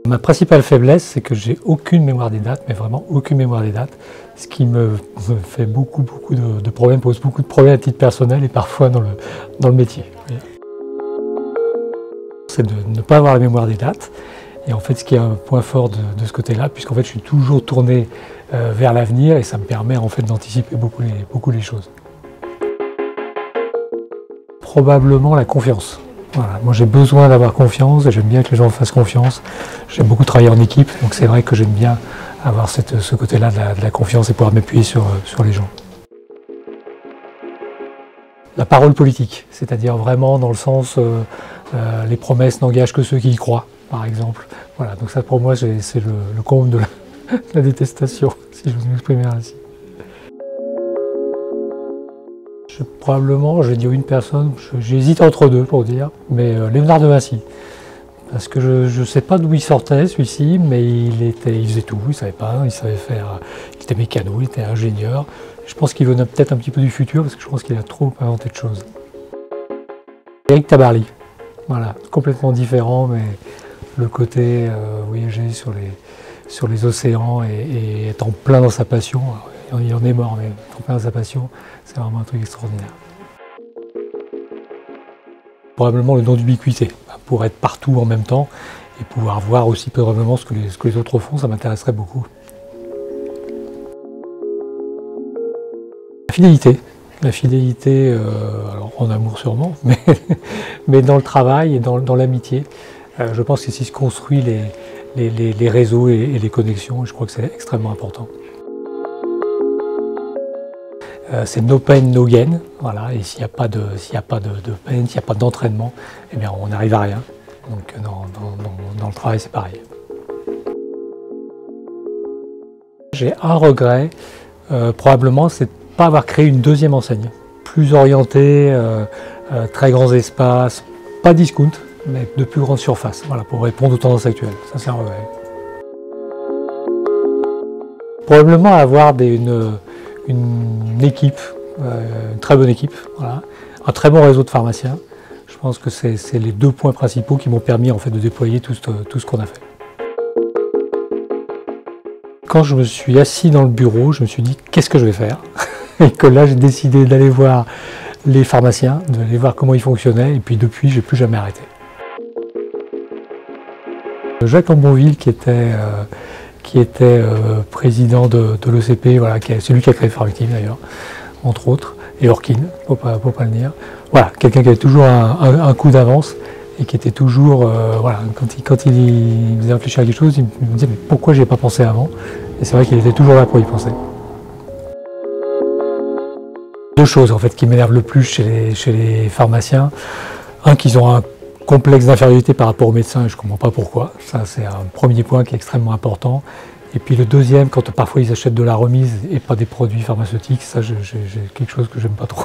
Ma principale faiblesse, c'est que j'ai aucune mémoire des dates, mais vraiment aucune mémoire des dates, ce qui me fait beaucoup de problèmes, pose beaucoup de problèmes à titre personnel et parfois dans le métier. C'est de ne pas avoir la mémoire des dates, et en fait ce qui est un point fort de ce côté-là, puisqu'en fait je suis toujours tourné vers l'avenir et ça me permet en fait d'anticiper beaucoup les choses. Probablement la confiance. Voilà. Moi j'ai besoin d'avoir confiance et j'aime bien que les gens me fassent confiance. J'aime beaucoup travailler en équipe, donc c'est vrai que j'aime bien avoir ce côté-là de la confiance et pouvoir m'appuyer sur les gens. La parole politique, c'est-à-dire vraiment dans le sens les promesses n'engagent que ceux qui y croient, par exemple. Voilà, donc ça pour moi c'est le comble de la détestation, si je veux m'exprimer ainsi. Probablement, je vais dire une personne, j'hésite entre deux pour dire, mais Léonard de Vinci. Parce que je ne sais pas d'où il sortait celui-ci, mais il faisait tout, il savait pas, il savait faire, il était mécano, il était ingénieur. Je pense qu'il venait peut-être un petit peu du futur, parce que je pense qu'il a trop inventé de choses. Éric Tabarly, voilà, complètement différent, mais le côté voyager sur les océans et être en plein dans sa passion. Il en est mort, mais en plein dans sa passion, c'est vraiment un truc extraordinaire. Probablement le don d'ubiquité, pour être partout en même temps et pouvoir voir aussi probablement ce que les autres font, ça m'intéresserait beaucoup. La fidélité, alors en amour sûrement, mais dans le travail et dans l'amitié. Je pense que c'est ce qui construit les réseaux et les connexions, et je crois que c'est extrêmement important. C'est no pain, no gain, voilà, et s'il n'y a pas de pain, s'il n'y a pas d'entraînement, eh bien on n'arrive à rien. Donc dans le travail c'est pareil. J'ai un regret, probablement, c'est de ne pas avoir créé une deuxième enseigne. Plus orientée, très grands espaces, pas discount, mais de plus grande surface, voilà, pour répondre aux tendances actuelles. Ça c'est un regret. Probablement avoir une équipe, une très bonne équipe, voilà, un très bon réseau de pharmaciens. Je pense que c'est les deux points principaux qui m'ont permis en fait de déployer tout ce qu'on a fait. Quand je me suis assis dans le bureau, je me suis dit qu'est-ce que je vais faire? Et que là j'ai décidé d'aller voir les pharmaciens, d'aller voir comment ils fonctionnaient, et puis depuis j'ai plus jamais arrêté. Jacques Ambonville qui était président de l'ECP, voilà, c'est lui qui a créé Pharmactive d'ailleurs, entre autres, et Orkin, faut pas le dire. Voilà, quelqu'un qui avait toujours un coup d'avance et qui était toujours, voilà, quand il faisait réfléchir à quelque chose, il me disait mais pourquoi j'y ai pas pensé avant? Et c'est vrai qu'il était toujours là pour y penser. Deux choses en fait qui m'énervent le plus chez les pharmaciens. Un, qu'ils ont un complexe d'infériorité par rapport aux médecins, et je ne comprends pas pourquoi. Ça, c'est un premier point qui est extrêmement important. Et puis le deuxième, quand parfois ils achètent de la remise et pas des produits pharmaceutiques, ça, j'ai quelque chose que j'aime pas trop.